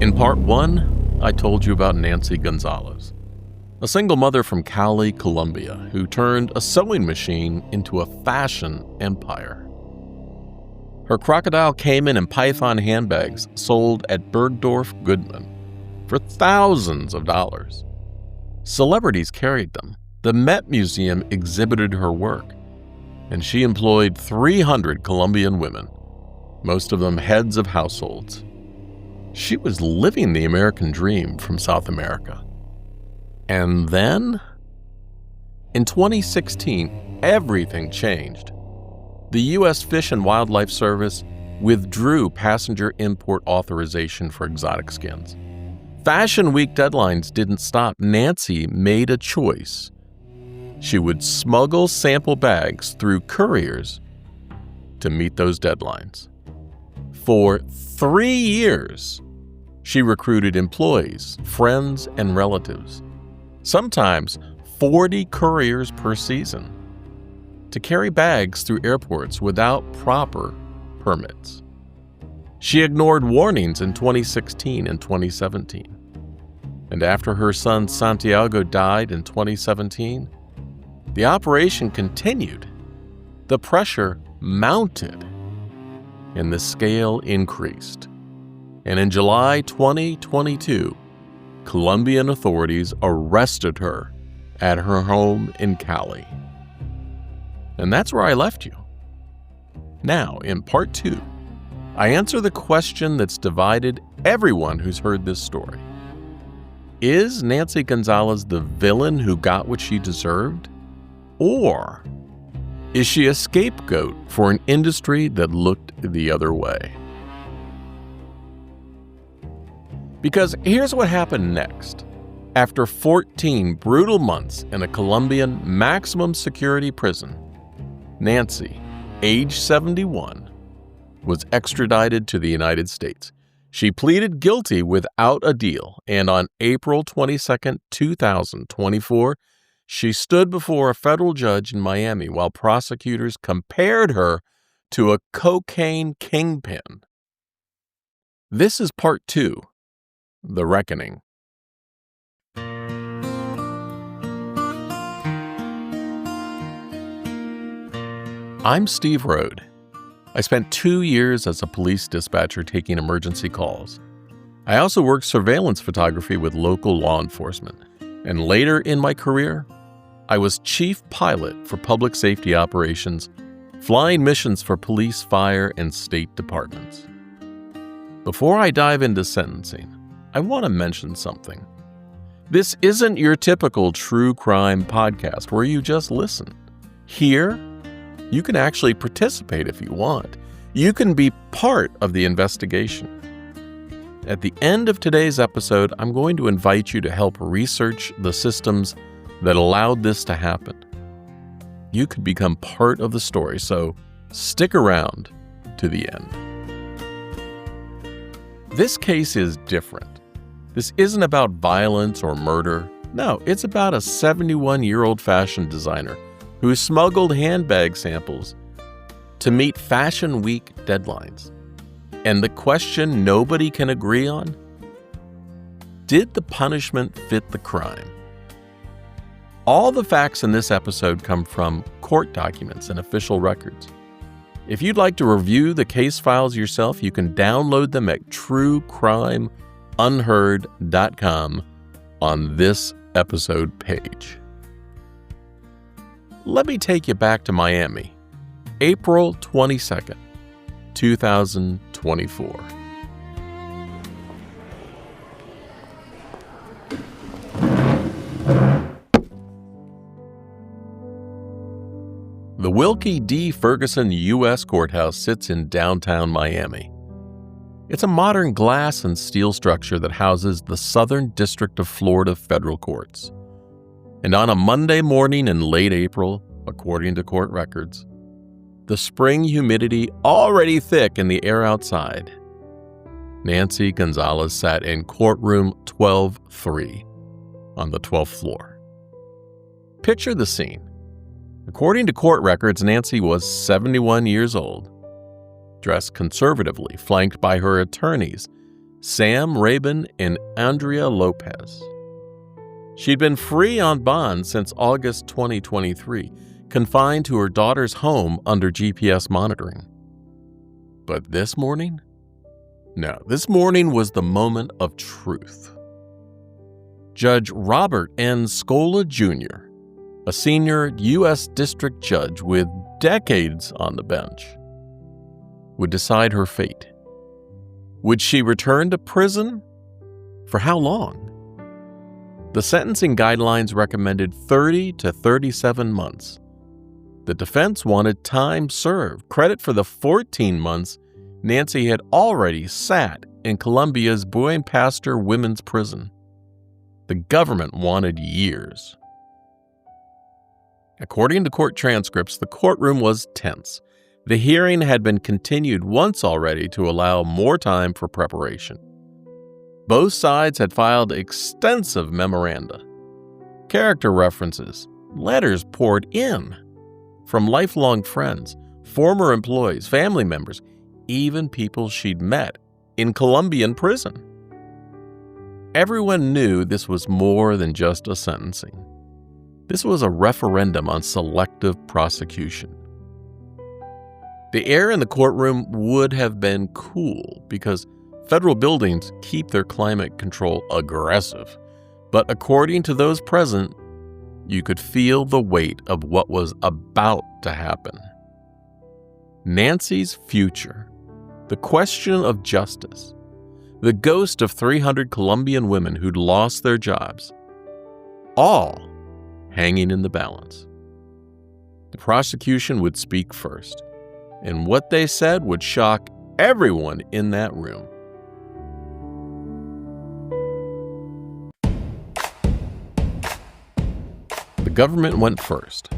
In part 1, I told you about Nancy Gonzalez, a single mother from Cali, Colombia, who turned a sewing machine into a fashion empire. Her crocodile caiman and python handbags sold at Bergdorf Goodman for thousands of dollars. Celebrities carried them. The Met Museum exhibited her work, and she employed 300 Colombian women, most of them heads of households. She was living the American dream from South America. And then, in 2016, everything changed. The U.S. Fish and Wildlife Service withdrew passenger import authorization for exotic skins. Fashion Week deadlines didn't stop. Nancy made a choice. She would smuggle sample bags through couriers to meet those deadlines. For 3 years, she recruited employees, friends, and relatives, sometimes 40 couriers per season, to carry bags through airports without proper permits. She ignored warnings in 2016 and 2017. And after her son Santiago died in 2017, the operation continued. The pressure mounted, and the scale increased. And in July 2022, Colombian authorities arrested her at her home in Cali. And that's where I left you. Now, in part 2, I answer the question that's divided everyone who's heard this story. Is Nancy Gonzalez the villain who got what she deserved? Or is she a scapegoat for an industry that looked the other way? Because here's what happened next. After 14 brutal months in a Colombian maximum security prison, Nancy, age 71, was extradited to the United States. She pleaded guilty without a deal, and on April 22, 2024, she stood before a federal judge in Miami while prosecutors compared her to a cocaine kingpin. This is part 2, The Reckoning. I'm Steve Rode. I spent 2 years as a police dispatcher taking emergency calls. I also worked surveillance photography with local law enforcement. And later in my career, I was chief pilot for public safety operations, flying missions for police, fire, and state departments. Before I dive into sentencing, I want to mention something. This isn't your typical true crime podcast where you just listen. Here, you can actually participate if you want. You can be part of the investigation. At the end of today's episode, I'm going to invite you to help research the systems that allowed this to happen. You could become part of the story, so stick around to the end. This case is different. This isn't about violence or murder. No, it's about a 71-year-old fashion designer who smuggled handbag samples to meet Fashion Week deadlines. And the question nobody can agree on? Did the punishment fit the crime? All the facts in this episode come from court documents and official records. If you'd like to review the case files yourself, you can download them at truecrimeunheard.com on this episode page. Let me take you back to Miami, April 22nd, 2024. The Wilkie D. Ferguson U.S. Courthouse sits in downtown Miami. It's a modern glass and steel structure that houses the Southern District of Florida federal courts. And on a Monday morning in late April, according to court records, the spring humidity already thick in the air outside, Nancy Gonzalez sat in courtroom 12-3 on the 12th floor. Picture the scene. According to court records, Nancy was 71 years old, dressed conservatively, flanked by her attorneys, Sam Rabin and Andrea Lopez. She'd been free on bond since August 2023, confined to her daughter's home under GPS monitoring. But this morning? No, this morning was the moment of truth. Judge Robert N. Scola Jr., a senior U.S. district judge with decades on the bench, would decide her fate. Would she return to prison? For how long? The sentencing guidelines recommended 30 to 37 months. The defense wanted time served, credit for the 14 months Nancy had already sat in Colombia's Buen Pastor Women's Prison. The government wanted years. According to court transcripts, the courtroom was tense. The hearing had been continued once already to allow more time for preparation. Both sides had filed extensive memoranda. Character references, letters poured in from lifelong friends, former employees, family members, even people she'd met in Colombian prison. Everyone knew this was more than just a sentencing. This was a referendum on selective prosecution. The air in the courtroom would have been cool because federal buildings keep their climate control aggressive. But according to those present, you could feel the weight of what was about to happen. Nancy's future, the question of justice, the ghost of 300 Colombian women who'd lost their jobs, all hanging in the balance. The prosecution would speak first, and what they said would shock everyone in that room. The government went first.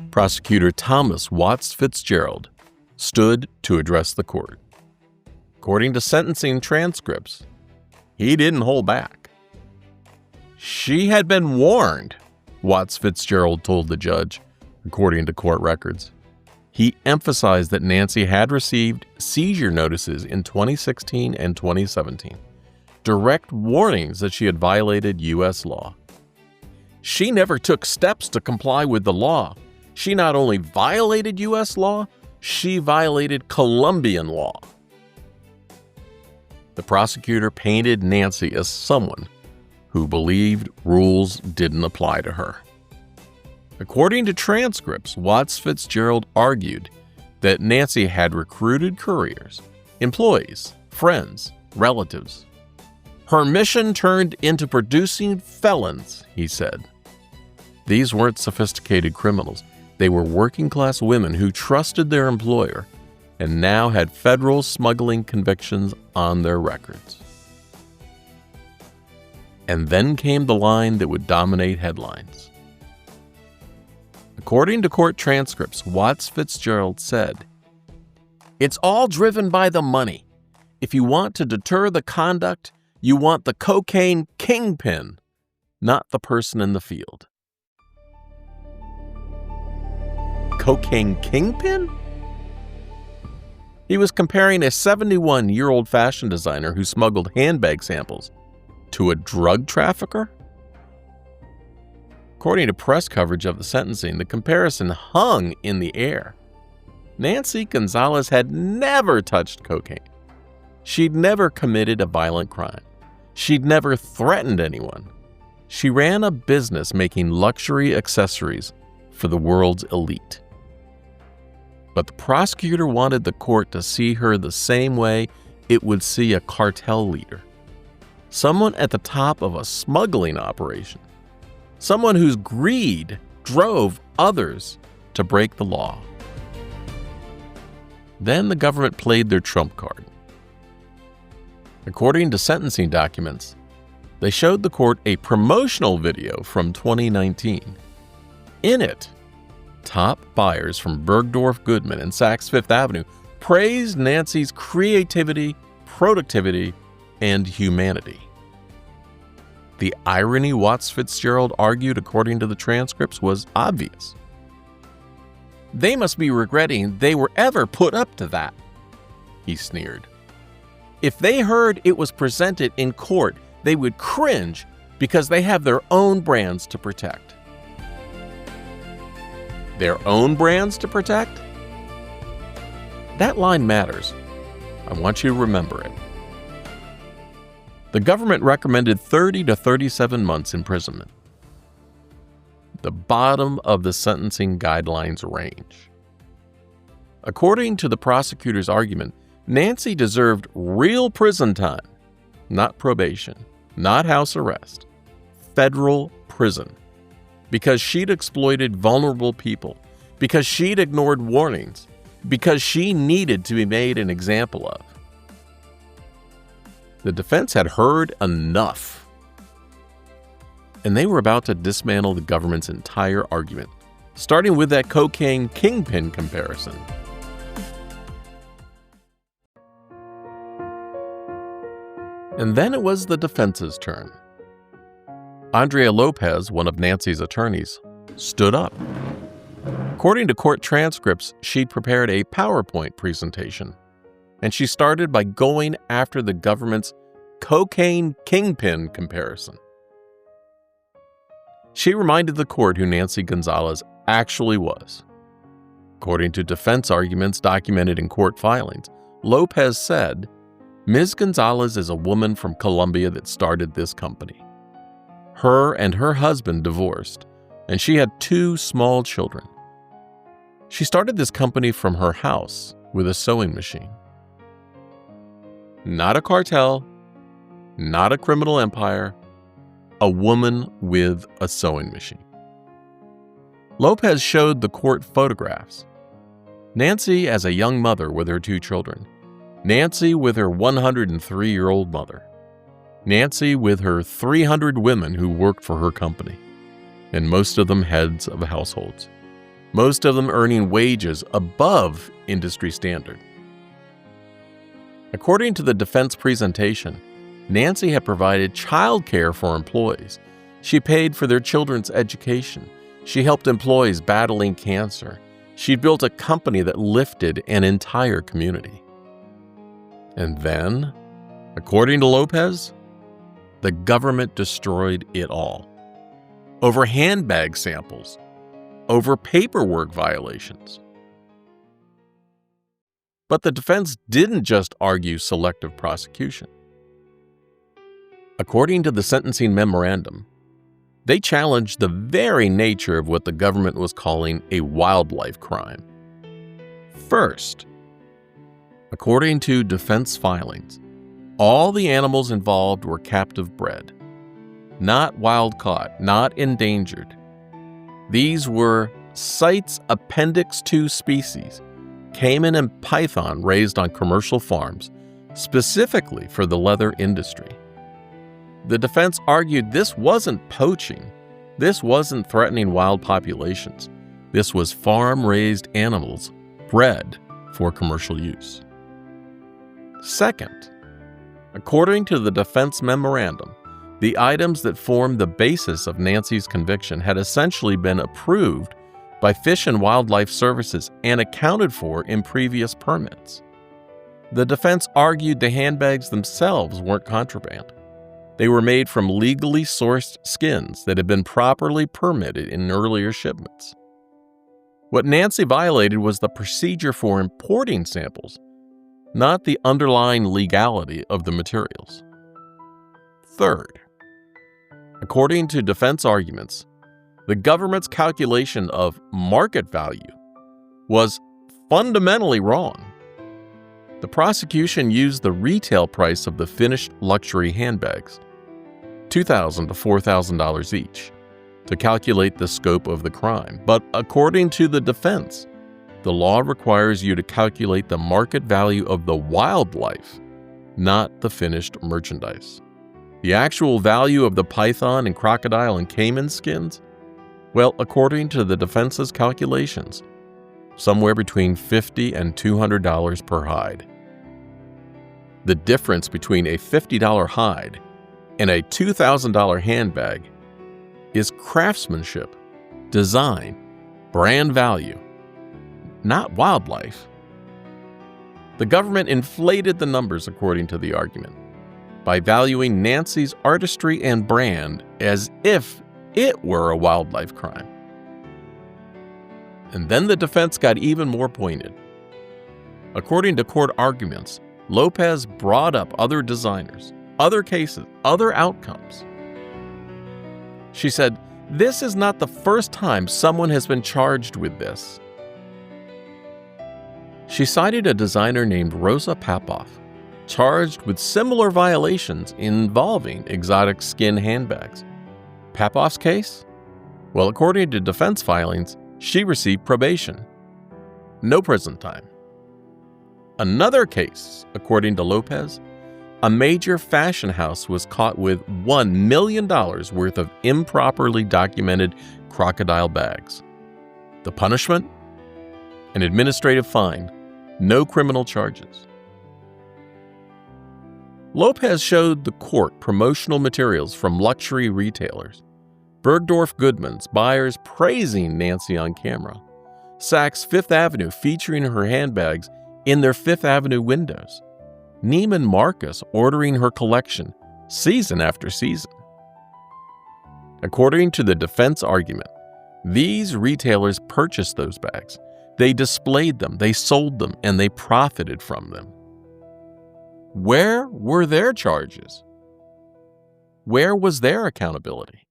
Prosecutor Thomas Watts Fitzgerald stood to address the court. According to sentencing transcripts, he didn't hold back. She had been warned, Watts Fitzgerald told the judge, according to court records. He emphasized that Nancy had received seizure notices in 2016 and 2017, direct warnings that she had violated U.S. law. She never took steps to comply with the law. She not only violated U.S. law, she violated Colombian law. The prosecutor painted Nancy as someone who believed rules didn't apply to her. According to transcripts, Watts Fitzgerald argued that Nancy had recruited couriers, employees, friends, relatives. Her mission turned into producing felons, he said. These weren't sophisticated criminals. They were working-class women who trusted their employer and now had federal smuggling convictions on their records. And then came the line that would dominate headlines. According to court transcripts, Watts Fitzgerald said, "It's all driven by the money. If you want to deter the conduct, you want the cocaine kingpin, not the person in the field." Cocaine kingpin? He was comparing a 71-year-old fashion designer who smuggled handbag samples to a drug trafficker? According to press coverage of the sentencing, the comparison hung in the air. Nancy Gonzalez had never touched cocaine. She'd never committed a violent crime. She'd never threatened anyone. She ran a business making luxury accessories for the world's elite. But the prosecutor wanted the court to see her the same way it would see a cartel leader. Someone at the top of a smuggling operation. Someone whose greed drove others to break the law. Then the government played their trump card. According to sentencing documents, they showed the court a promotional video from 2019. In it, top buyers from Bergdorf Goodman and Saks Fifth Avenue praised Nancy's creativity, productivity, and humanity. The irony, Watts Fitzgerald argued according to the transcripts, was obvious. They must be regretting they were ever put up to that, he sneered. If they heard it was presented in court, they would cringe because they have their own brands to protect. Their own brands to protect? That line matters. I want you to remember it. The government recommended 30 to 37 months imprisonment, the bottom of the sentencing guidelines range. According to the prosecutor's argument, Nancy deserved real prison time, not probation, not house arrest, federal prison, because she'd exploited vulnerable people, because she'd ignored warnings, because she needed to be made an example of. The defense had heard enough, and they were about to dismantle the government's entire argument, starting with that cocaine kingpin comparison. And then it was the defense's turn. Andrea Lopez, one of Nancy's attorneys, stood up. According to court transcripts, she'd prepared a PowerPoint presentation, and she started by going after the government's cocaine kingpin comparison. She reminded the court who Nancy Gonzalez actually was. According to defense arguments documented in court filings, Lopez said, "Ms. Gonzalez is a woman from Colombia that started this company. Her and her husband divorced, and she had 2 small children. She started this company from her house with a sewing machine. Not a cartel, not a criminal empire, a woman with a sewing machine." Lopez showed the court photographs. Nancy as a young mother with her 2 children. Nancy with her 103-year-old mother. Nancy with her 300 women who worked for her company, and most of them heads of households. Most of them earning wages above industry standard. According to the defense presentation, Nancy had provided childcare for employees. She paid for their children's education. She helped employees battling cancer. She built a company that lifted an entire community. And then, according to Lopez, the government destroyed it all. Over handbag samples, over paperwork violations. But the defense didn't just argue selective prosecution. According to the sentencing memorandum, they challenged the very nature of what the government was calling a wildlife crime. First, according to defense filings, all the animals involved were captive bred, not wild caught, not endangered. These were CITES Appendix II species, caiman and python raised on commercial farms, specifically for the leather industry. The defense argued this wasn't poaching. This wasn't threatening wild populations. This was farm-raised animals bred for commercial use. Second, according to the defense memorandum, the items that formed the basis of Nancy's conviction had essentially been approved by Fish and Wildlife Services and accounted for in previous permits. The defense argued the handbags themselves weren't contraband. They were made from legally sourced skins that had been properly permitted in earlier shipments. What Nancy violated was the procedure for importing samples, not the underlying legality of the materials. Third, according to defense arguments, the government's calculation of market value was fundamentally wrong. The prosecution used the retail price of the finished luxury handbags, $2,000 to $4,000 each, to calculate the scope of the crime. But according to the defense, the law requires you to calculate the market value of the wildlife, not the finished merchandise. The actual value of the python and crocodile and caiman skins? Well, according to the defense's calculations, somewhere between $50 and $200 per hide. The difference between a $50 hide and a $2,000 handbag is craftsmanship, design, brand value, not wildlife. The government inflated the numbers according to the argument by valuing Nancy's artistry and brand as if it were a wildlife crime. And then the defense got even more pointed. According to court arguments, Lopez brought up other designers, other cases, other outcomes. She said, "This is not the first time someone has been charged with this." She cited a designer named Rosa Papoff, charged with similar violations involving exotic skin handbags. Papoff's case? Well, according to defense filings, she received probation. No prison time. Another case, according to Lopez, a major fashion house was caught with $1 million worth of improperly documented crocodile bags. The punishment? An administrative fine, no criminal charges. Lopez showed the court promotional materials from luxury retailers. Bergdorf Goodman's buyers praising Nancy on camera. Saks Fifth Avenue featuring her handbags in their Fifth Avenue windows. Neiman Marcus ordering her collection season after season. According to the defense argument, these retailers purchased those bags. They displayed them, they sold them, and they profited from them. Where were their charges? Where was their accountability?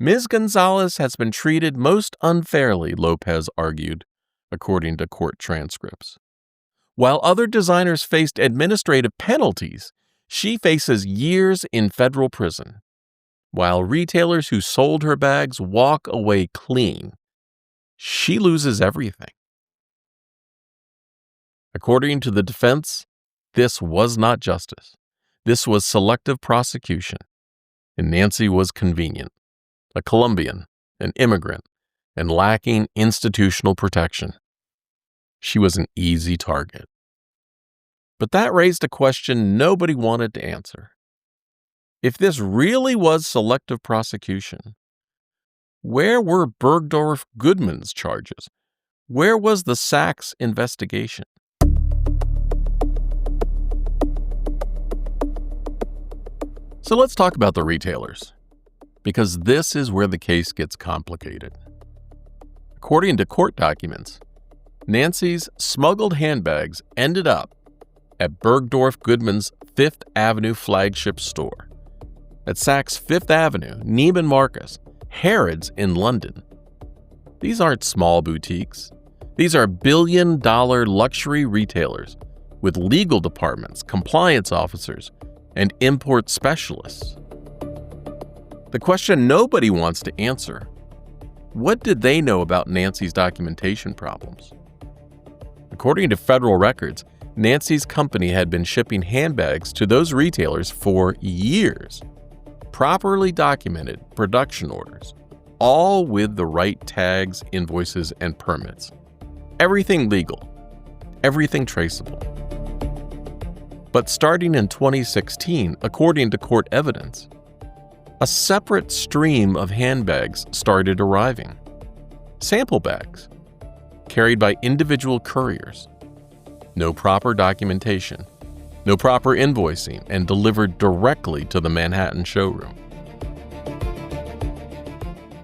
Ms. Gonzalez has been treated most unfairly, Lopez argued, according to court transcripts. While other designers faced administrative penalties, she faces years in federal prison, while retailers who sold her bags walk away clean. She loses everything. According to the defense, this was not justice. This was selective prosecution, and Nancy was convenient, a Colombian, an immigrant, and lacking institutional protection. She was an easy target. But that raised a question nobody wanted to answer. If this really was selective prosecution, where were Bergdorf Goodman's charges? Where was the Saks investigation? So let's talk about the retailers, because this is where the case gets complicated. According to court documents, Nancy's smuggled handbags ended up at Bergdorf Goodman's Fifth Avenue flagship store, at Saks Fifth Avenue, Neiman Marcus, Harrods in London. These aren't small boutiques. These are billion-dollar luxury retailers with legal departments, compliance officers, and import specialists. The question nobody wants to answer: what did they know about Nancy's documentation problems? According to federal records, Nancy's company had been shipping handbags to those retailers for years. Properly documented production orders, all with the right tags, invoices, and permits. Everything legal, everything traceable. But starting in 2016, according to court evidence, a separate stream of handbags started arriving. Sample bags, carried by individual couriers. No proper documentation, no proper invoicing, and delivered directly to the Manhattan showroom.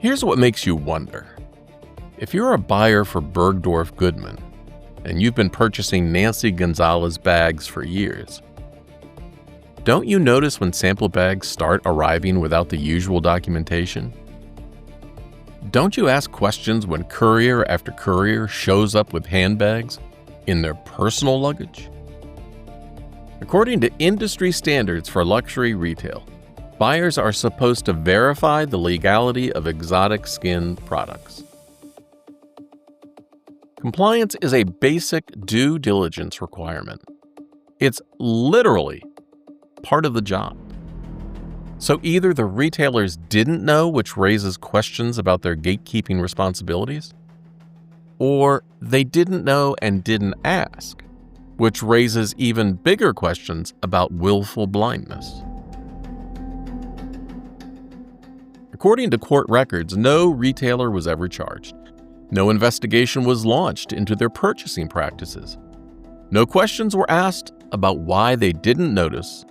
Here's what makes you wonder. If you're a buyer for Bergdorf Goodman, and you've been purchasing Nancy Gonzalez bags for years, don't you notice when sample bags start arriving without the usual documentation? Don't you ask questions when courier after courier shows up with handbags in their personal luggage? According to industry standards for luxury retail, buyers are supposed to verify the legality of exotic skin products. Compliance is a basic due diligence requirement. It's literally part of the job. So either the retailers didn't know, which raises questions about their gatekeeping responsibilities, or they didn't know and didn't ask, which raises even bigger questions about willful blindness. According to court records, no retailer was ever charged. No investigation was launched into their purchasing practices. No questions were asked about why they didn't notice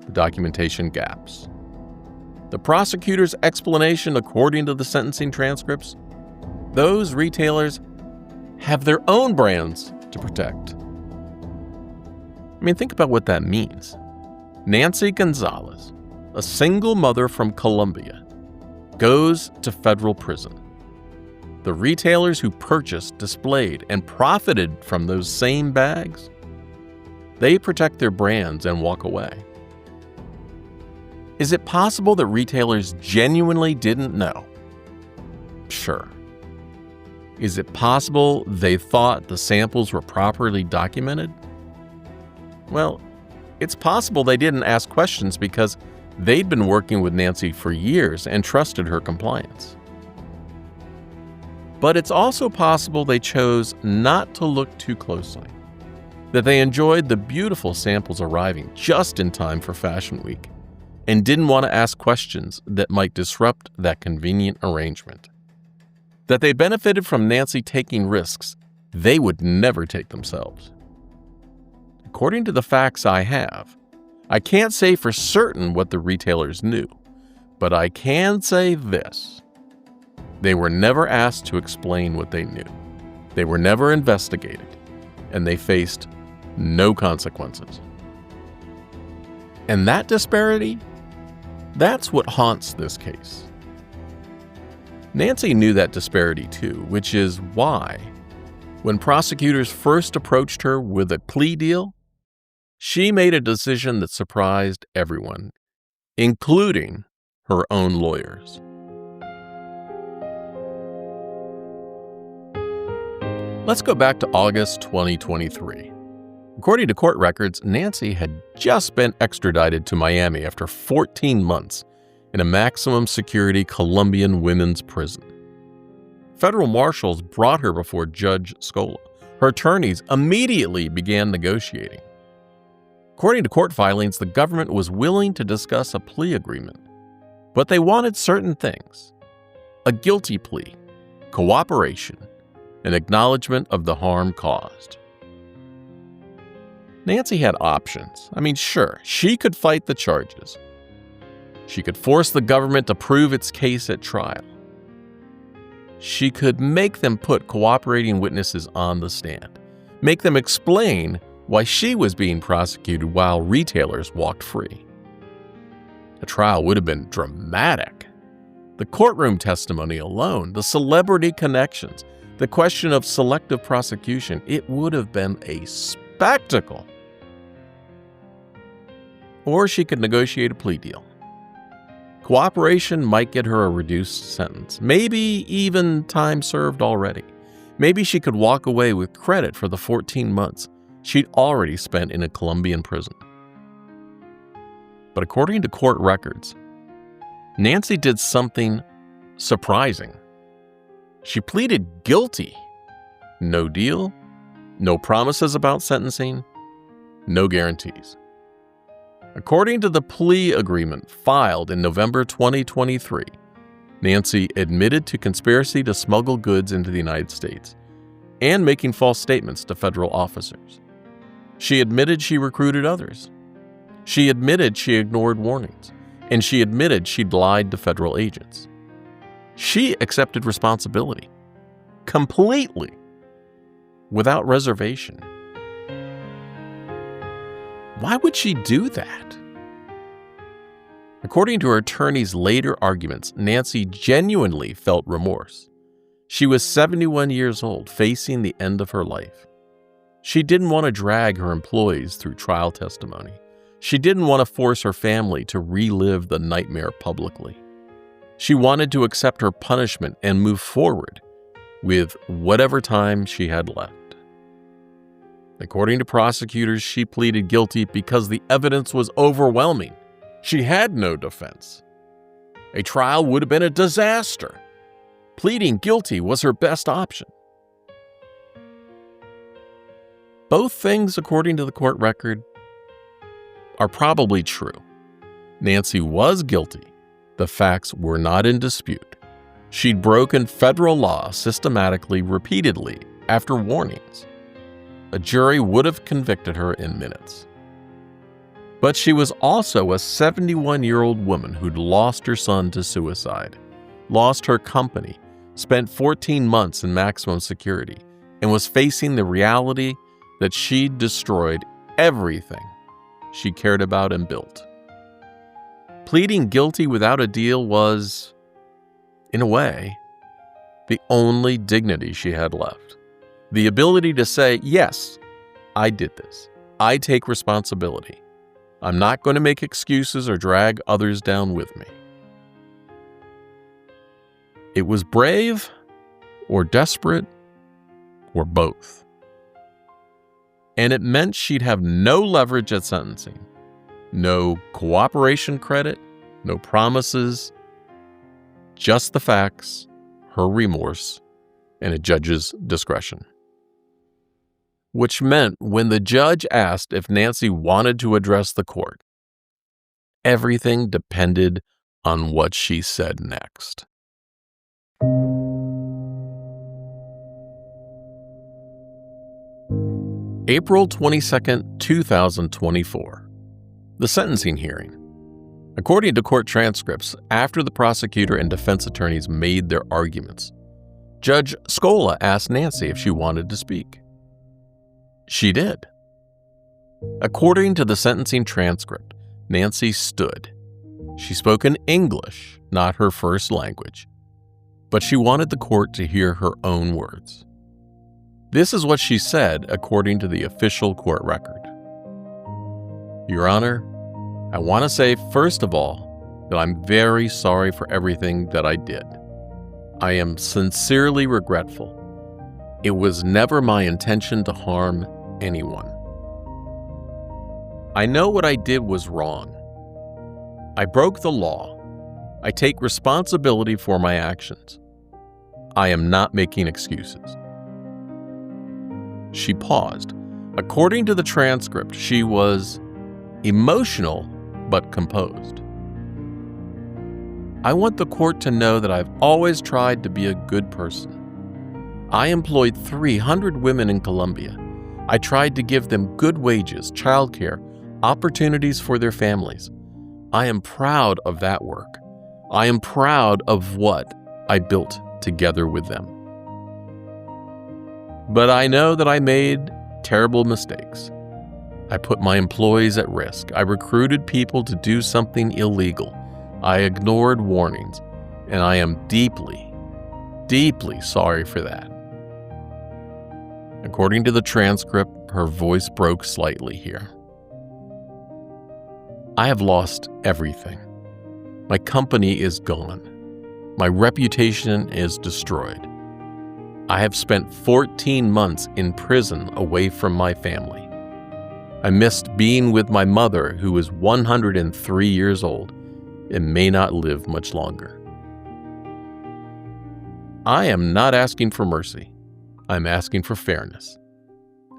the documentation gaps. The prosecutor's explanation, according to the sentencing transcripts, those retailers have their own brands to protect. I mean, think about what that means. Nancy Gonzalez, a single mother from Colombia, goes to federal prison. The retailers who purchased, displayed, and profited from those same bags, they protect their brands and walk away. Is it possible that retailers genuinely didn't know? Sure. Is it possible they thought the samples were properly documented? Well, it's possible they didn't ask questions because they'd been working with Nancy for years and trusted her compliance. But it's also possible they chose not to look too closely, that they enjoyed the beautiful samples arriving just in time for Fashion Week and didn't want to ask questions that might disrupt that convenient arrangement, that they benefited from Nancy taking risks they would never take themselves. According to the facts I have, I can't say for certain what the retailers knew, but I can say this. They were never asked to explain what they knew. They were never investigated, and they faced no consequences. And that disparity, that's what haunts this case. Nancy knew that disparity too, which is why, when prosecutors first approached her with a plea deal, she made a decision that surprised everyone, including her own lawyers. Let's go back to August 2023. According to court records, Nancy had just been extradited to Miami after 14 months in a maximum security Colombian women's prison. Federal marshals brought her before Judge Scola. Her attorneys immediately began negotiating. According to court filings, the government was willing to discuss a plea agreement, but they wanted certain things: a guilty plea, cooperation, and acknowledgement of the harm caused. Nancy had options. I mean, sure, she could fight the charges. She could force the government to prove its case at trial. She could make them put cooperating witnesses on the stand, make them explain why she was being prosecuted while retailers walked free. The trial would have been dramatic. The courtroom testimony alone, the celebrity connections, the question of selective prosecution, it would have been a spectacle. Or she could negotiate a plea deal. Cooperation might get her a reduced sentence, maybe even time served already. Maybe she could walk away with credit for the 14 months she'd already spent in a Colombian prison. But according to court records, Nancy did something surprising. She pleaded guilty. No deal, no promises about sentencing, no guarantees. According to the plea agreement filed in November 2023, Nancy admitted to conspiracy to smuggle goods into the United States and making false statements to federal officers. She admitted she recruited others. She admitted she ignored warnings, and she admitted she'd lied to federal agents. She accepted responsibility completely, without reservation. Why would she do that? According to her attorney's later arguments, Nancy genuinely felt remorse. She was 71 years old, facing the end of her life. She didn't want to drag her employees through trial testimony. She didn't want to force her family to relive the nightmare publicly. She wanted to accept her punishment and move forward with whatever time she had left. According to prosecutors, she pleaded guilty because the evidence was overwhelming. She had no defense. A trial would have been a disaster. Pleading guilty was her best option. Both things, according to the court record, are probably true. Nancy was guilty. The facts were not in dispute. She'd broken federal law systematically, repeatedly, after warnings. a jury would have convicted her in minutes. But she was also a 71-year-old woman who'd lost her son to suicide, lost her company, spent 14 months in maximum security, and was facing the reality that she'd destroyed everything she cared about and built. Pleading guilty without a deal was, in a way, the only dignity she had left. The ability to say, yes, I did this. I take responsibility. I'm not going to make excuses or drag others down with me. It was brave or desperate or both. And it meant she'd have no leverage at sentencing, no cooperation credit, no promises, just the facts, her remorse, and a judge's discretion. Which meant when the judge asked if Nancy wanted to address the court, everything depended on what she said next. April 22nd, 2024. The sentencing hearing. According to court transcripts, after the prosecutor and defense attorneys made their arguments, Judge Scola asked Nancy if she wanted to speak. She did. According to the sentencing transcript, Nancy stood. She spoke in English, not her first language, but she wanted the court to hear her own words. This is what she said according to the official court record. Your Honor, I want to say, first of all, that I'm very sorry for everything that I did. I am sincerely regretful. It was never my intention to harm anyone. I know what I did was wrong. I broke the law. I take responsibility for my actions. I am not making excuses. She paused. According to the transcript, she was emotional but composed. I want the court to know that I've always tried to be a good person. I employed 300 women in Colombia. I tried to give them good wages, childcare, opportunities for their families. I am proud of that work. I am proud of what I built together with them. But I know that I made terrible mistakes. I put my employees at risk. I recruited people to do something illegal. I ignored warnings, and I am deeply, deeply sorry for that. According to the transcript, her voice broke slightly here. I have lost everything. My company is gone. My reputation is destroyed. I have spent 14 months in prison away from my family. I missed being with my mother, who is 103 years old and may not live much longer. I am not asking for mercy. I'm asking for fairness.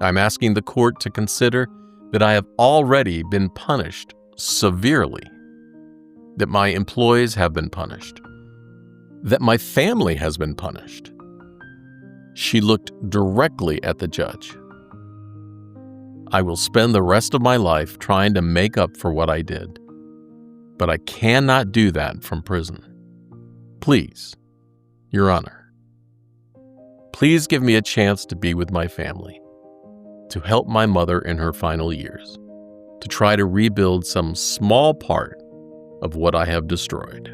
I'm asking the court to consider that I have already been punished severely, that my employees have been punished, that my family has been punished. She looked directly at the judge. I will spend the rest of my life trying to make up for what I did, but I cannot do that from prison. Please, Your Honor, please give me a chance to be with my family, to help my mother in her final years, to try to rebuild some small part of what I have destroyed.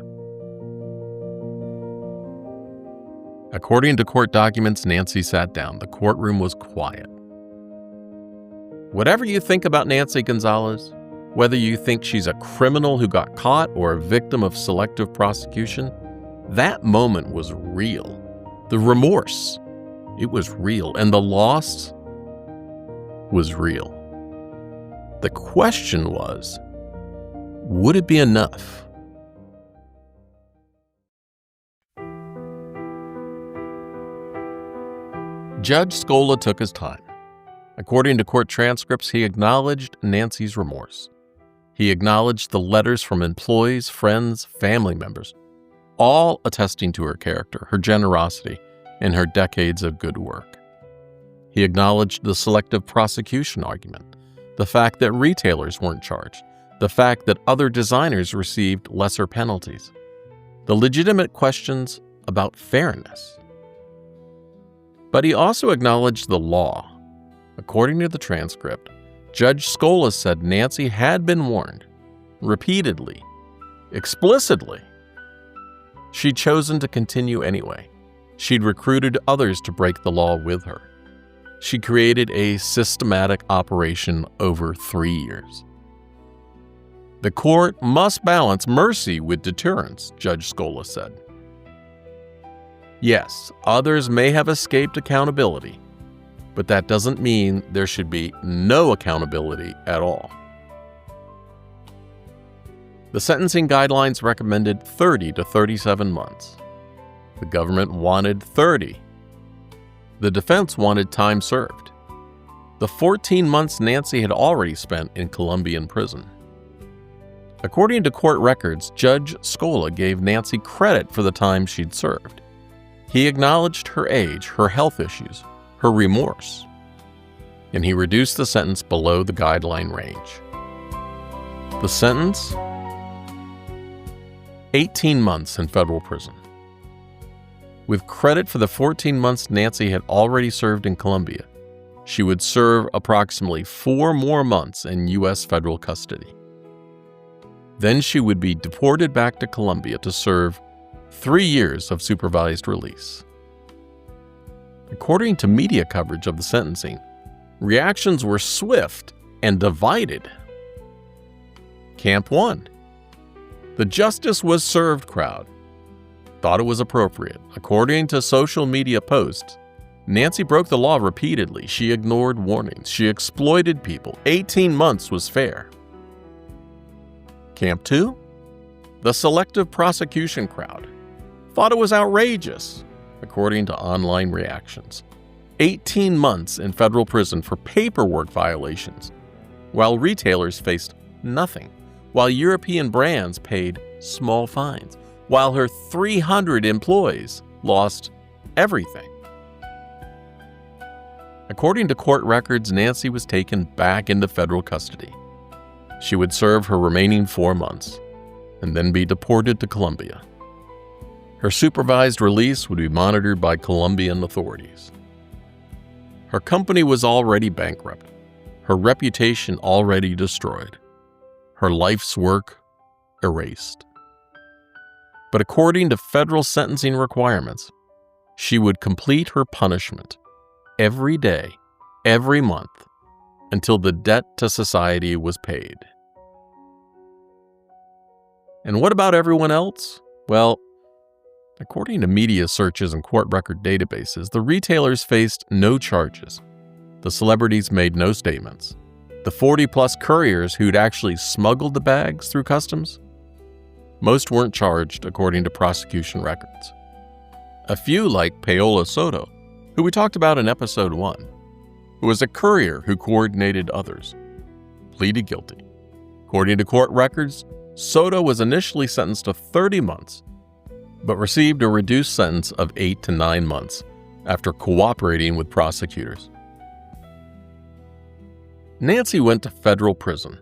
According to court documents, Nancy sat down. The courtroom was quiet. Whatever you think about Nancy Gonzalez, whether you think she's a criminal who got caught or a victim of selective prosecution, that moment was real. The remorse, it was real, and the loss was real. The question was, would it be enough? Judge Scola took his time. According to court transcripts, he acknowledged Nancy's remorse. He acknowledged the letters from employees, friends, family members, all attesting to her character, her generosity, and her decades of good work. He acknowledged the selective prosecution argument, the fact that retailers weren't charged, the fact that other designers received lesser penalties, the legitimate questions about fairness. But he also acknowledged the law. According to the transcript, Judge Scola said Nancy had been warned, repeatedly, explicitly. She'd chosen to continue anyway. She'd recruited others to break the law with her. She created a systematic operation over 3 years. The court must balance mercy with deterrence, Judge Scola said. Yes, others may have escaped accountability, but that doesn't mean there should be no accountability at all. The sentencing guidelines recommended 30 to 37 months. The government wanted 30. The defense wanted time served. The 14 months Nancy had already spent in Colombian prison. According to court records, Judge Scola gave Nancy credit for the time she'd served. He acknowledged her age, her health issues, her remorse, and he reduced the sentence below the guideline range. The sentence? 18 months in federal prison. With credit for the 14 months Nancy had already served in Colombia, she would serve approximately 4 more months in U.S. federal custody. Then she would be deported back to Colombia to serve 3 years of supervised release. According to media coverage of the sentencing, reactions were swift and divided. Camp 1. The justice was served crowd thought it was appropriate. According to social media posts, Nancy broke the law repeatedly. She ignored warnings. She exploited people. 18 months was fair. Camp 2. The selective prosecution crowd thought it was outrageous, according to online reactions. 18 months in federal prison for paperwork violations, while retailers faced nothing, while European brands paid small fines, while her 300 employees lost everything. According to court records, Nancy was taken back into federal custody. She would serve her remaining 4 months and then be deported to Colombia. Her supervised release would be monitored by Colombian authorities. Her company was already bankrupt, her reputation already destroyed, her life's work erased. But according to federal sentencing requirements, she would complete her punishment every day, every month, until the debt to society was paid. And what about everyone else? Well, according to media searches and court record databases, the retailers faced no charges. The celebrities made no statements. The 40-plus couriers who'd actually smuggled the bags through customs, most weren't charged according to prosecution records. A few, like Paola Soto, who we talked about in episode 1, who was a courier who coordinated others, pleaded guilty. According to court records, Soto was initially sentenced to 30 months, but received a reduced sentence of 8 to 9 months after cooperating with prosecutors. Nancy went to federal prison.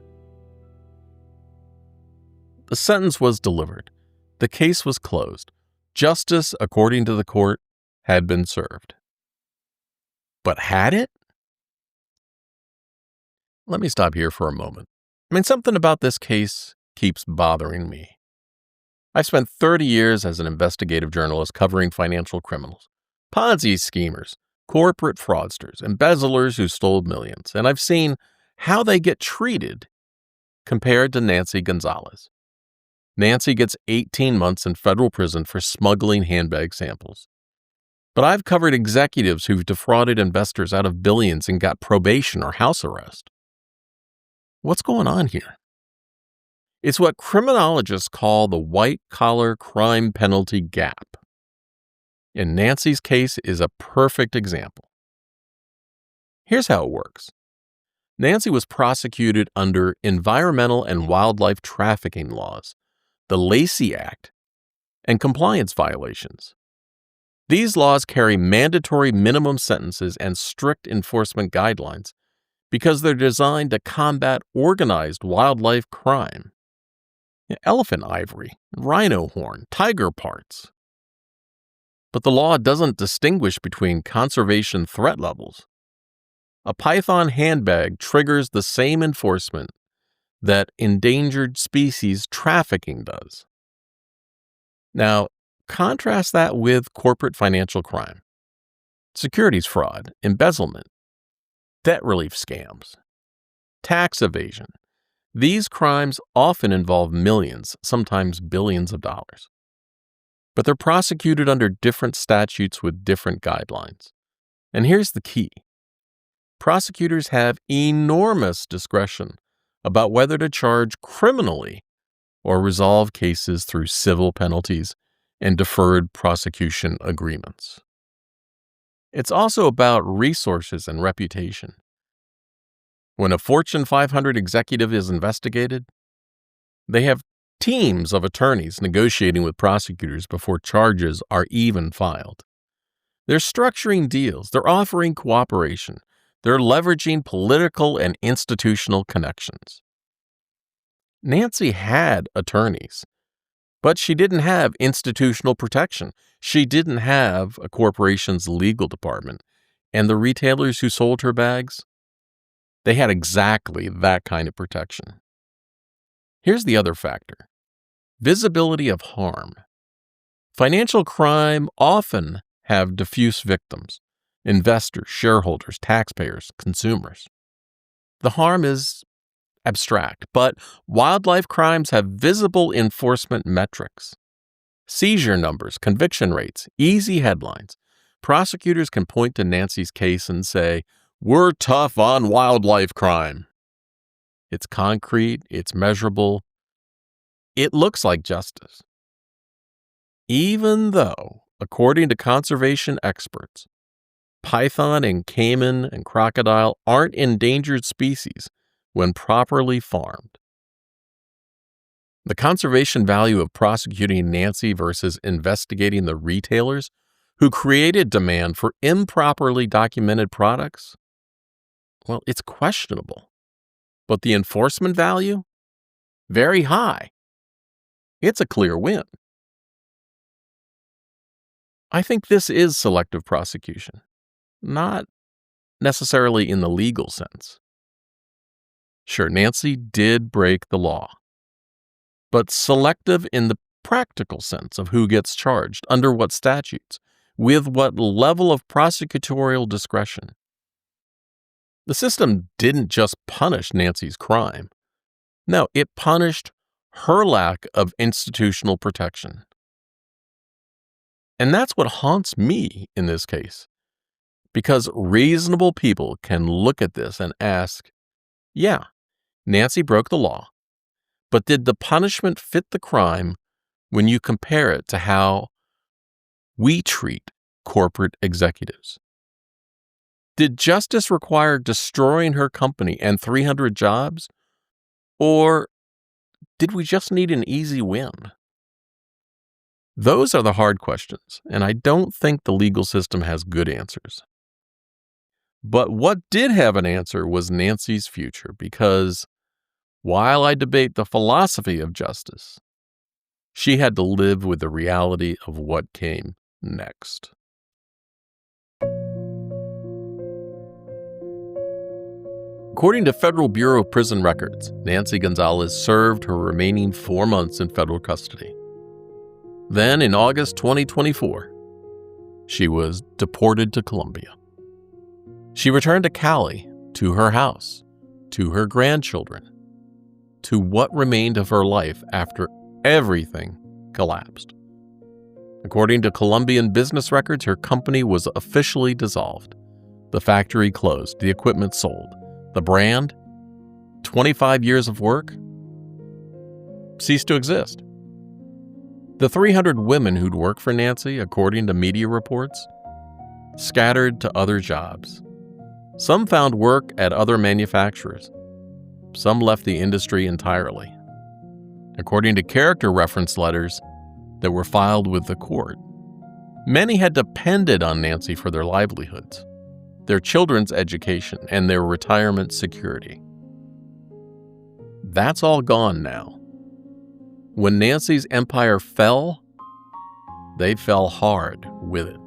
The sentence was delivered. The case was closed. Justice, according to the court, had been served. But had it? Let me stop here for a moment. Something about this case keeps bothering me. I've spent 30 years as an investigative journalist covering financial criminals, Ponzi schemers, corporate fraudsters, embezzlers who stole millions, and I've seen how they get treated compared to Nancy Gonzalez. Nancy gets 18 months in federal prison for smuggling handbag samples. But I've covered executives who've defrauded investors out of billions and got probation or house arrest. What's going on here? It's what criminologists call the white-collar crime penalty gap. And Nancy's case is a perfect example. Here's how it works. Nancy was prosecuted under environmental and wildlife trafficking laws, the Lacey Act, and compliance violations. These laws carry mandatory minimum sentences and strict enforcement guidelines because they're designed to combat organized wildlife crime. Elephant ivory, rhino horn, tiger parts. But the law doesn't distinguish between conservation threat levels. A python handbag triggers the same enforcement that endangered species trafficking does. Now, contrast that with corporate financial crime, securities fraud, embezzlement, debt relief scams, tax evasion. These crimes often involve millions, sometimes billions of dollars. But they're prosecuted under different statutes with different guidelines. And here's the key. Prosecutors have enormous discretion about whether to charge criminally or resolve cases through civil penalties and deferred prosecution agreements. It's also about resources and reputation. When a Fortune 500 executive is investigated, they have teams of attorneys negotiating with prosecutors before charges are even filed. They're structuring deals, they're offering cooperation, they're leveraging political and institutional connections. Nancy had attorneys, but she didn't have institutional protection. She didn't have a corporation's legal department. And the retailers who sold her bags, they had exactly that kind of protection. Here's the other factor: visibility of harm. Financial crime often have diffuse victims: investors, shareholders, taxpayers, consumers. The harm is abstract, but wildlife crimes have visible enforcement metrics. Seizure numbers, conviction rates, easy headlines. Prosecutors can point to Nancy's case and say, "We're tough on wildlife crime." It's concrete, it's measurable, it looks like justice. Even though, according to conservation experts, python and caiman and crocodile aren't endangered species when properly farmed. The conservation value of prosecuting Nancy versus investigating the retailers who created demand for improperly documented products, well, it's questionable. But the enforcement value? Very high. It's a clear win. I think this is selective prosecution, not necessarily in the legal sense. Sure, Nancy did break the law, but selective in the practical sense of who gets charged, under what statutes, with what level of prosecutorial discretion. The system didn't just punish Nancy's crime. No, it punished her lack of institutional protection. And that's what haunts me in this case, because reasonable people can look at this and ask, yeah, Nancy broke the law, but did the punishment fit the crime when you compare it to how we treat corporate executives? Did justice require destroying her company and 300 jobs? Or did we just need an easy win? Those are the hard questions, and I don't think the legal system has good answers. But what did have an answer was Nancy's future, because while I debate the philosophy of justice, she had to live with the reality of what came next. According to Federal Bureau of Prison Records, Nancy Gonzalez served her remaining 4 months in federal custody. Then, in August 2024, she was deported to Colombia. She returned to Cali, to her house, to her grandchildren, to what remained of her life after everything collapsed. According to Colombian business records, her company was officially dissolved. The factory closed, the equipment sold. The brand, 25 years of work, ceased to exist. The 300 women who'd worked for Nancy, according to media reports, scattered to other jobs. Some found work at other manufacturers. Some left the industry entirely. According to character reference letters that were filed with the court, Many had depended on Nancy for their livelihoods, their children's education, and their retirement security. That's all gone now. When Nancy's empire fell, they fell hard with it.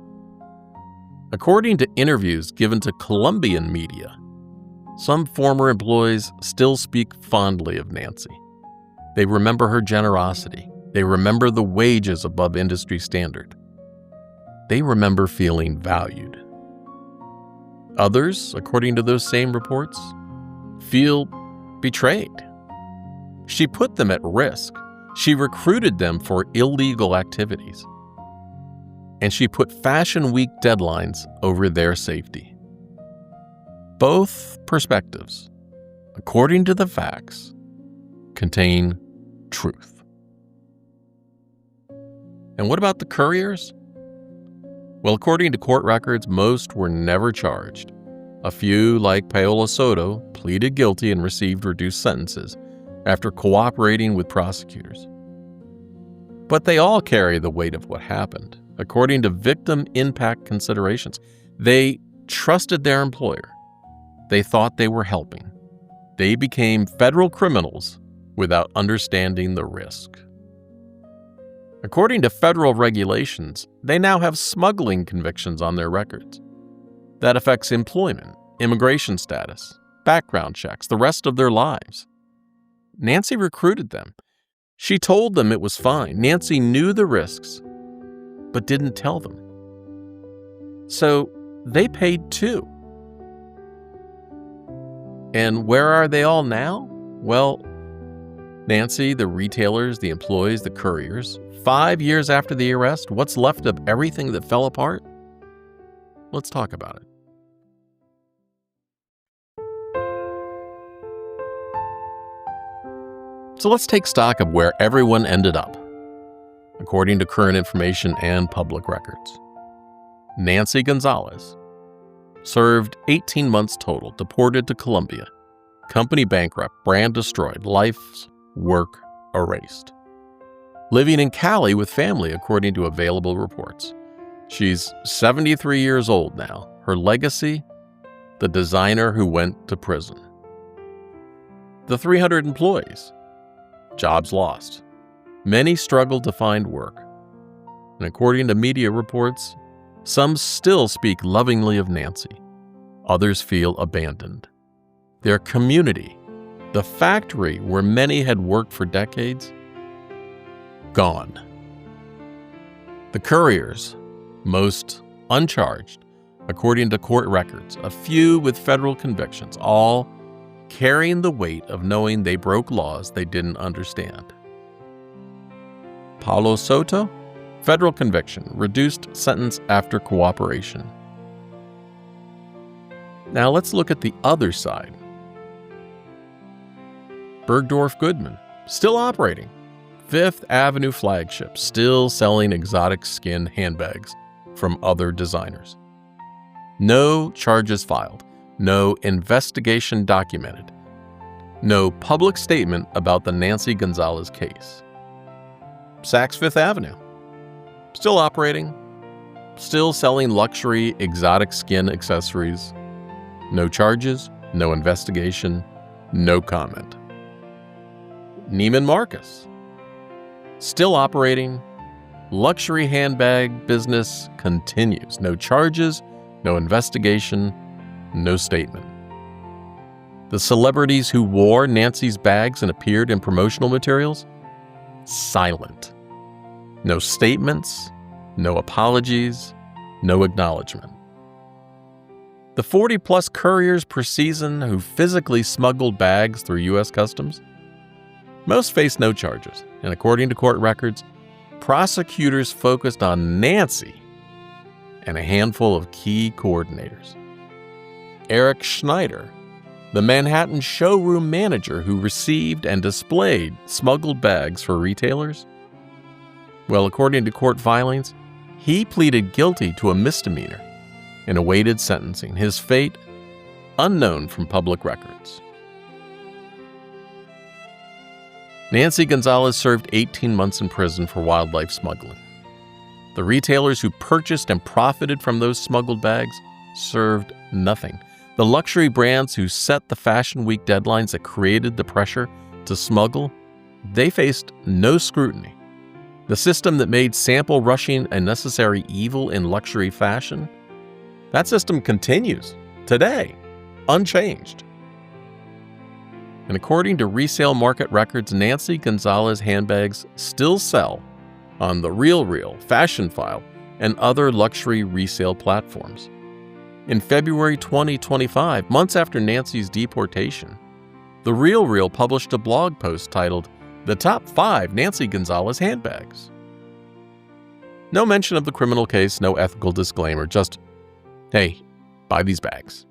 According to interviews given to Colombian media, some former employees still speak fondly of Nancy. They remember her generosity. They remember the wages above industry standard. They remember feeling valued. Others, according to those same reports, feel betrayed. She put them at risk. She recruited them for illegal activities. And she put Fashion Week deadlines over their safety. Both perspectives, according to the facts, contain truth. And what about the couriers? Well, according to court records, most were never charged. A few, like Paola Soto, pleaded guilty and received reduced sentences after cooperating with prosecutors. But they all carry the weight of what happened. According to victim impact considerations, they trusted their employer. They thought they were helping. They became federal criminals without understanding the risk. According to federal regulations, they now have smuggling convictions on their records. That affects employment, immigration status, background checks, the rest of their lives. Nancy recruited them. She told them it was fine. Nancy knew the risks, but didn't tell them. So they paid too. And where are they all now? Well, Nancy, the retailers, the employees, the couriers. 5 years after the arrest, what's left of everything that fell apart? Let's talk about it. So let's take stock of where everyone ended up, according to current information and public records. Nancy Gonzalez served 18 months total, deported to Colombia, company bankrupt, brand destroyed, life's work erased. Living in Cali with family, according to available reports. She's 73 years old now. Her legacy, the designer who went to prison. The 300 employees, jobs lost. Many struggled to find work. And according to media reports, some still speak lovingly of Nancy. Others feel abandoned. Their community, the factory where many had worked for decades, gone. The couriers, most uncharged, according to court records, a few with federal convictions, all carrying the weight of knowing they broke laws they didn't understand. Paola Soto, federal conviction, reduced sentence after cooperation. Now let's look at the other side. Bergdorf Goodman, still operating. Fifth Avenue flagship, still selling exotic skin handbags from other designers. No charges filed. No investigation documented. No public statement about the Nancy Gonzalez case. Saks Fifth Avenue, still operating, still selling luxury exotic skin accessories. No charges, no investigation, no comment. Neiman Marcus, still operating, luxury handbag business continues. No charges, no investigation, no statement. The celebrities who wore Nancy's bags and appeared in promotional materials? Silent. No statements, no apologies, no acknowledgement. The 40-plus couriers per season who physically smuggled bags through U.S. Customs? Most faced no charges, and according to court records, prosecutors focused on Nancy and a handful of key coordinators. Eric Schneider, the Manhattan showroom manager who received and displayed smuggled bags for retailers? Well, according to court filings, he pleaded guilty to a misdemeanor and awaited sentencing, his fate unknown from public records. Nancy Gonzalez served 18 months in prison for wildlife smuggling. The retailers who purchased and profited from those smuggled bags served nothing. The luxury brands who set the Fashion Week deadlines that created the pressure to smuggle, they faced no scrutiny. The system that made sample rushing a necessary evil in luxury fashion, that system continues today, unchanged. And according to resale market records, Nancy Gonzalez handbags still sell on the RealReal, Fashion File, and other luxury resale platforms. In February 2025, months after Nancy's deportation, the RealReal published a blog post titled, "The Top 5 Nancy Gonzalez Handbags." No mention of the criminal case, no ethical disclaimer, just, hey, buy these bags.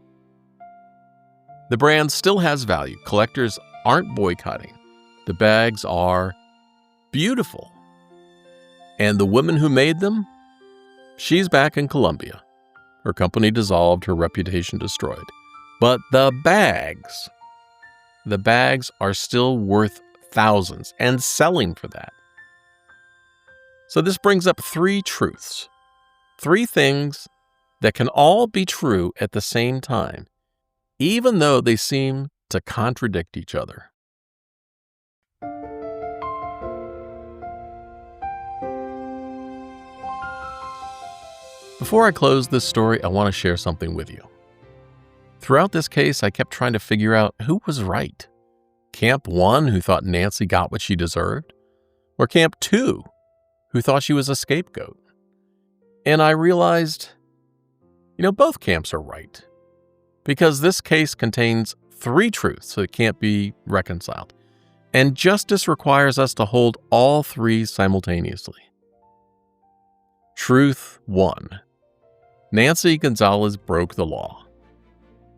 The brand still has value. Collectors aren't boycotting. The bags are beautiful. And the woman who made them, she's back in Colombia. Her company dissolved, her reputation destroyed. But the bags are still worth thousands and selling for that. So this brings up 3 truths, 3 things that can all be true at the same time, even though they seem to contradict each other. Before I close this story, I want to share something with you. Throughout this case, I kept trying to figure out who was right. Camp 1, who thought Nancy got what she deserved, or Camp 2, who thought she was a scapegoat. And I realized, both camps are right, because this case contains 3 truths that can't be reconciled. And justice requires us to hold all 3 simultaneously. Truth 1. Nancy Gonzalez broke the law.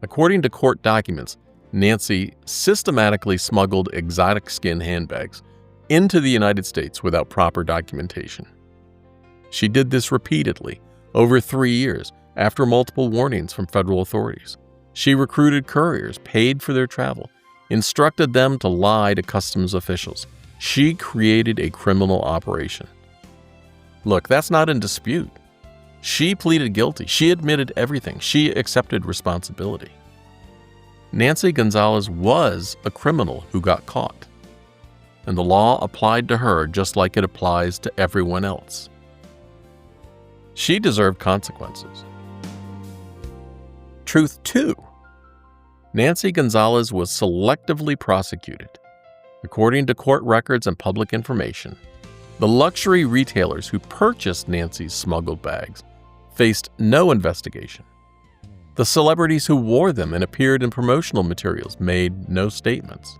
According to court documents, Nancy systematically smuggled exotic skin handbags into the United States without proper documentation. She did this repeatedly, over 3 years, after multiple warnings from federal authorities. She recruited couriers, paid for their travel, instructed them to lie to customs officials. She created a criminal operation. Look, that's not in dispute. She pleaded guilty. She admitted everything. She accepted responsibility. Nancy Gonzalez was a criminal who got caught, and the law applied to her just like it applies to everyone else. She deserved consequences. Truth 2. Nancy Gonzalez was selectively prosecuted. According to court records and public information, the luxury retailers who purchased Nancy's smuggled bags faced no investigation. The celebrities who wore them and appeared in promotional materials made no statements.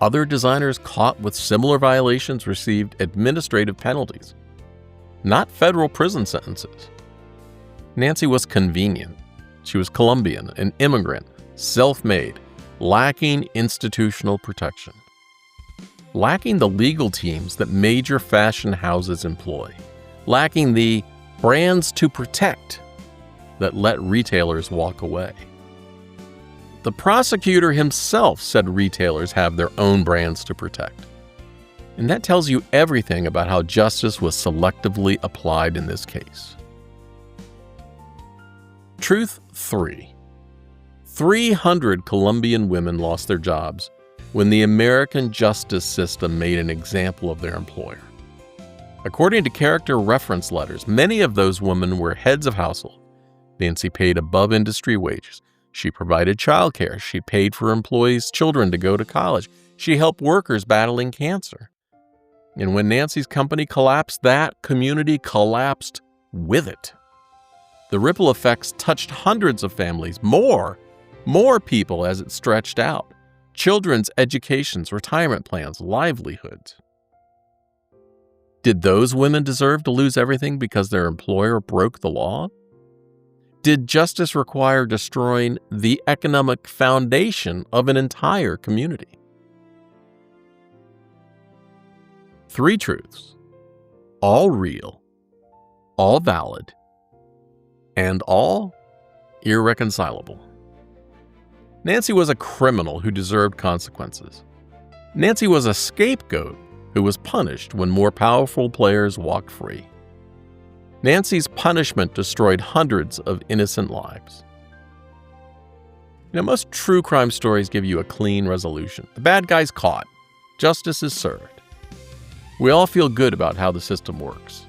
Other designers caught with similar violations received administrative penalties, not federal prison sentences. Nancy was convenient. She was Colombian, an immigrant, self-made, lacking institutional protection, lacking the legal teams that major fashion houses employ, lacking the brands to protect that let retailers walk away. The prosecutor himself said retailers have their own brands to protect. And that tells you everything about how justice was selectively applied in this case. Truth 3. 300 Colombian women lost their jobs when the American justice system made an example of their employer. According to character reference letters, many of those women were heads of household. Nancy paid above industry wages. She provided childcare. She paid for employees' children to go to college. She helped workers battling cancer. And when Nancy's company collapsed, that community collapsed with it. The ripple effects touched hundreds of families, more people as it stretched out. Children's educations, retirement plans, livelihoods. Did those women deserve to lose everything because their employer broke the law? Did justice require destroying the economic foundation of an entire community? 3 truths, all real, all valid, and all irreconcilable. Nancy was a criminal who deserved consequences. Nancy was a scapegoat who was punished when more powerful players walked free. Nancy's punishment destroyed hundreds of innocent lives. Most true crime stories give you a clean resolution. The bad guy's caught. Justice is served. We all feel good about how the system works.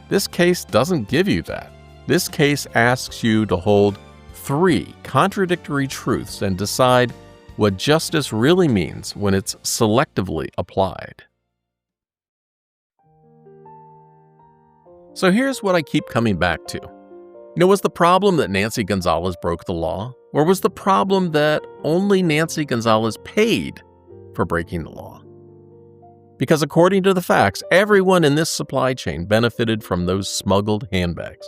This case doesn't give you that. This case asks you to hold 3 contradictory truths and decide what justice really means when it's selectively applied. So here's what I keep coming back to. Was the problem that Nancy Gonzalez broke the law? Or was the problem that only Nancy Gonzalez paid for breaking the law? Because according to the facts, everyone in this supply chain benefited from those smuggled handbags.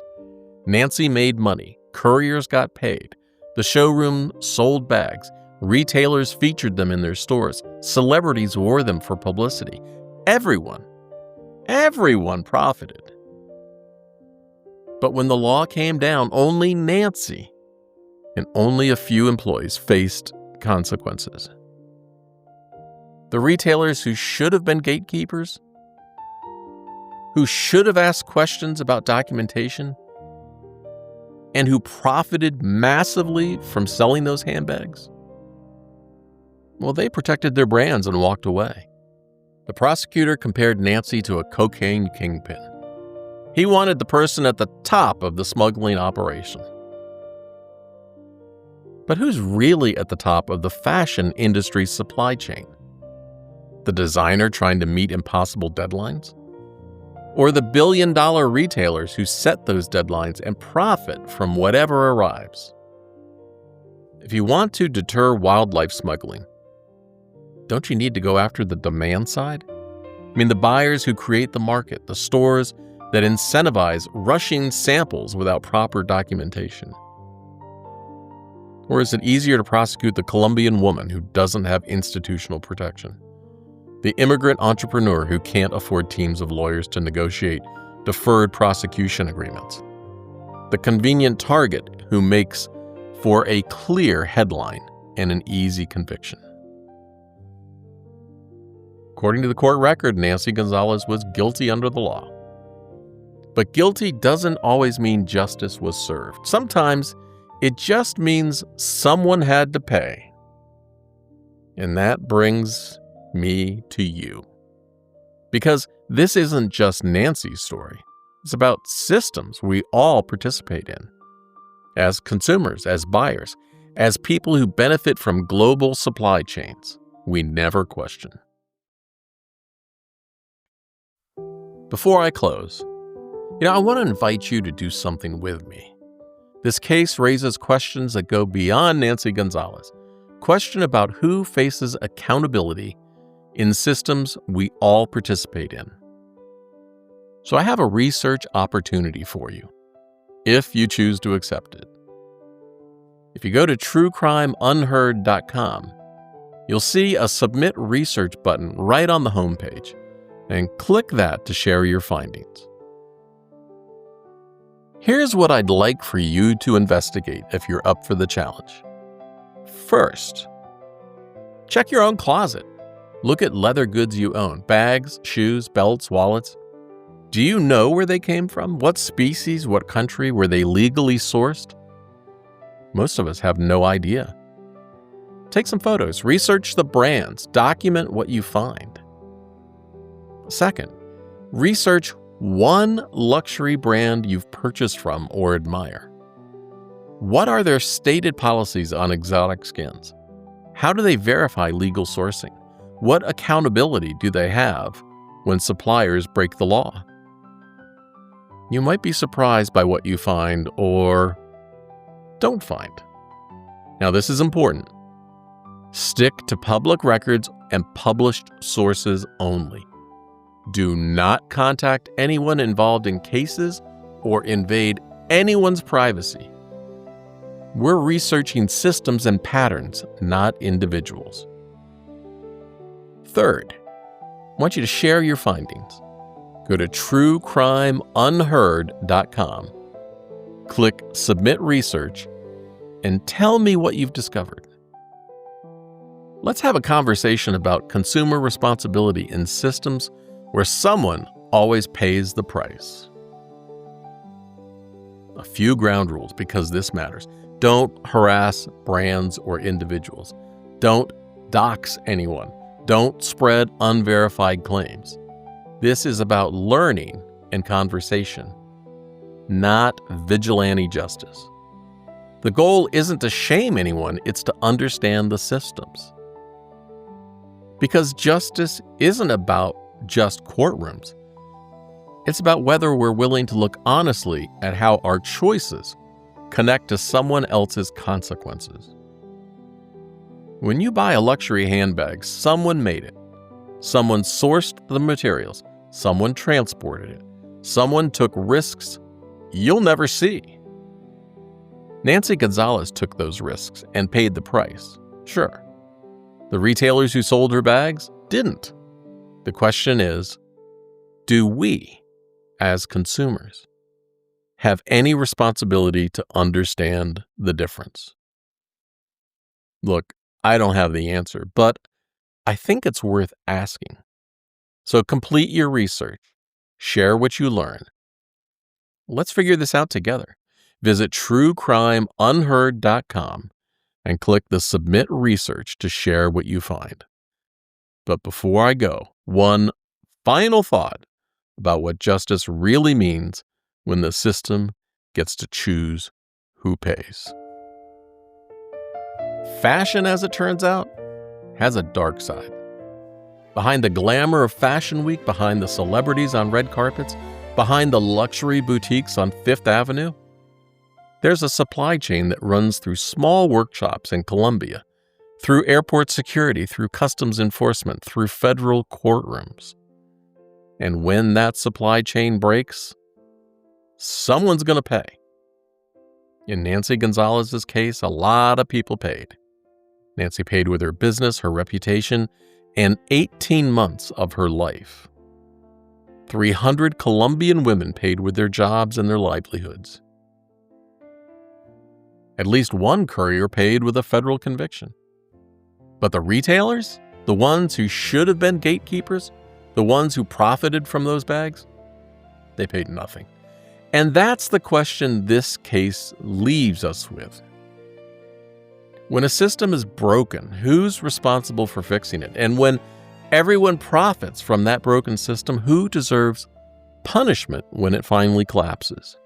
Nancy made money, couriers got paid, the showroom sold bags, retailers featured them in their stores, celebrities wore them for publicity. Everyone profited. But when the law came down, only Nancy and only a few employees faced consequences. The retailers who should have been gatekeepers, who should have asked questions about documentation, and who profited massively from selling those handbags, well, they protected their brands and walked away. The prosecutor compared Nancy to a cocaine kingpin. He wanted the person at the top of the smuggling operation. But who's really at the top of the fashion industry's supply chain? The designer trying to meet impossible deadlines? Or the billion-dollar retailers who set those deadlines and profit from whatever arrives? If you want to deter wildlife smuggling, don't you need to go after the demand side? The buyers who create the market, the stores that incentivize rushing samples without proper documentation? Or is it easier to prosecute the Colombian woman who doesn't have institutional protection? The immigrant entrepreneur who can't afford teams of lawyers to negotiate deferred prosecution agreements? The convenient target who makes for a clear headline and an easy conviction? According to the court record, Nancy Gonzalez was guilty under the law. But guilty doesn't always mean justice was served. Sometimes it just means someone had to pay. And that brings me to you. Because this isn't just Nancy's story. It's about systems we all participate in. As consumers, as buyers, as people who benefit from global supply chains, we never question. Before I close, I want to invite you to do something with me. This case raises questions that go beyond Nancy Gonzalez. Question about who faces accountability in systems we all participate in. So I have a research opportunity for you, if you choose to accept it. If you go to truecrimeunheard.com, you'll see a Submit Research button right on the homepage, and click that to share your findings. Here's what I'd like for you to investigate if you're up for the challenge. First, check your own closet. Look at leather goods you own: bags, shoes, belts, wallets. Do you know where they came from? What species, what country were they legally sourced? Most of us have no idea. Take some photos, research the brands, document what you find. Second, research one luxury brand you've purchased from or admire. What are their stated policies on exotic skins? How do they verify legal sourcing? What accountability do they have when suppliers break the law? You might be surprised by what you find or don't find. Now, this is important. Stick to public records and published sources only. Do not contact anyone involved in cases or invade anyone's privacy. We're researching systems and patterns, not individuals. Third, I want you to share your findings. Go to truecrimeunheard.com, click Submit Research, and tell me what you've discovered. Let's have a conversation about consumer responsibility in systems where someone always pays the price. A few ground rules, because this matters. Don't harass brands or individuals. Don't dox anyone. Don't spread unverified claims. This is about learning and conversation, not vigilante justice. The goal isn't to shame anyone, it's to understand the systems. Because justice isn't about just courtrooms. It's about whether we're willing to look honestly at how our choices connect to someone else's consequences. When you buy a luxury handbag, someone made it. Someone sourced the materials. Someone transported it. Someone took risks you'll never see. Nancy Gonzalez took those risks and paid the price. Sure. The retailers who sold her bags didn't. The question is, do we, as consumers, have any responsibility to understand the difference? Look, I don't have the answer, but I think it's worth asking. So complete your research. Share what you learn. Let's figure this out together. Visit truecrimeunheard.com and click the Submit Research to share what you find. But before I go, one final thought about what justice really means when the system gets to choose who pays. Fashion, as it turns out, has a dark side. Behind the glamour of Fashion Week, behind the celebrities on red carpets, behind the luxury boutiques on Fifth Avenue, there's a supply chain that runs through small workshops in Colombia, through airport security, through customs enforcement, through federal courtrooms. And when that supply chain breaks, someone's going to pay. In Nancy Gonzalez's case, a lot of people paid. Nancy paid with her business, her reputation, and 18 months of her life. 300 Colombian women paid with their jobs and their livelihoods. At least one courier paid with a federal conviction. But the retailers, the ones who should have been gatekeepers, the ones who profited from those bags, they paid nothing. And that's the question this case leaves us with. When a system is broken, who's responsible for fixing it? And when everyone profits from that broken system, who deserves punishment when it finally collapses?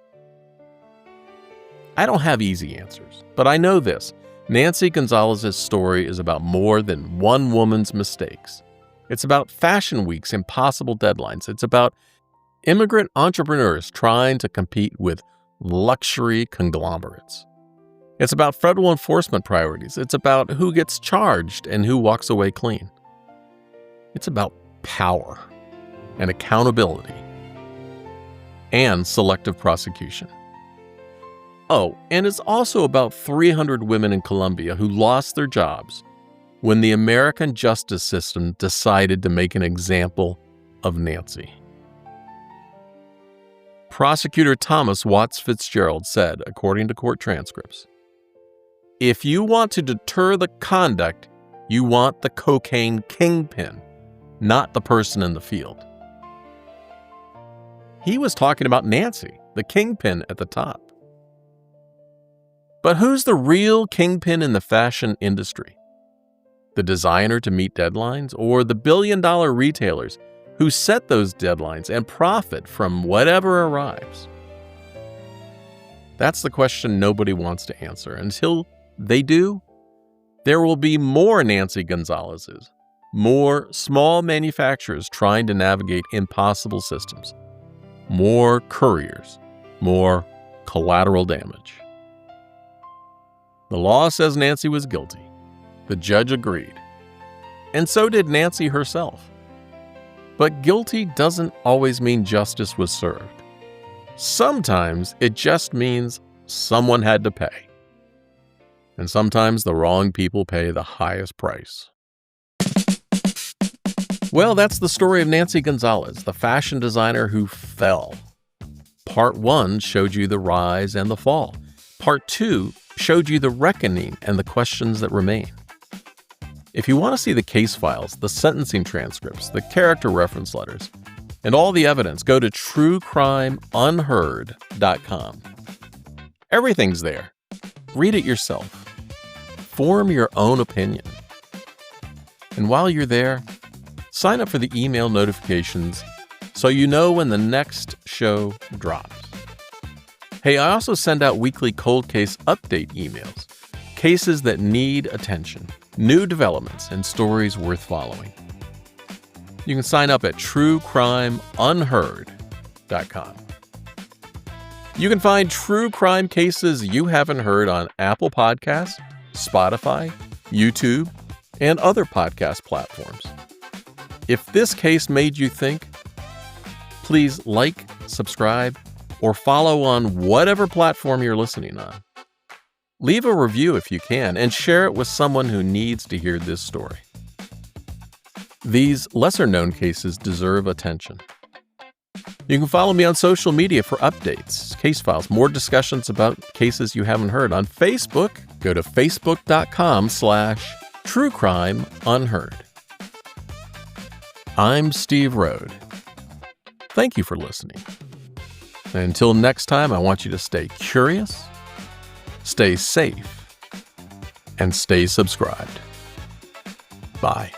I don't have easy answers, but I know this. Nancy Gonzalez's story is about more than one woman's mistakes. It's about Fashion Week's impossible deadlines. It's about immigrant entrepreneurs trying to compete with luxury conglomerates. It's about federal enforcement priorities. It's about who gets charged and who walks away clean. It's about power and accountability and selective prosecution. Oh, and it's also about 300 women in Colombia who lost their jobs when the American justice system decided to make an example of Nancy. Prosecutor Thomas Watts Fitzgerald said, according to court transcripts, "If you want to deter the conduct, you want the cocaine kingpin, not the person in the field." He was talking about Nancy, the kingpin at the top. But who's the real kingpin in the fashion industry? The designer to meet deadlines, or the billion-dollar retailers who set those deadlines and profit from whatever arrives? That's the question nobody wants to answer. Until they do, there will be more Nancy Gonzalez's, more small manufacturers trying to navigate impossible systems, more couriers, more collateral damage. The law says Nancy was guilty. The judge agreed. And so did Nancy herself. But guilty doesn't always mean justice was served. Sometimes it just means someone had to pay. And sometimes the wrong people pay the highest price. Well, that's the story of Nancy Gonzalez, the fashion designer who fell. Part 1 showed you the rise and the fall. Part 2 showed you the reckoning and the questions that remain. If you want to see the case files, the sentencing transcripts, the character reference letters, and all the evidence, go to truecrimeunheard.com. Everything's there. Read it yourself. Form your own opinion. And while you're there, sign up for the email notifications so you know when the next show drops. Hey, I also send out weekly cold case update emails, cases that need attention, new developments, and stories worth following. You can sign up at truecrimeunheard.com. You can find true crime cases you haven't heard on Apple Podcasts, Spotify, YouTube, and other podcast platforms. If this case made you think, please like, subscribe, or follow on whatever platform you're listening on. Leave a review if you can, and share it with someone who needs to hear this story. These lesser-known cases deserve attention. You can follow me on social media for updates, case files, more discussions about cases you haven't heard. On Facebook, go to facebook.com/truecrimeunheard. I'm Steve Rode. Thank you for listening. Until next time, I want you to stay curious, stay safe, and stay subscribed. Bye.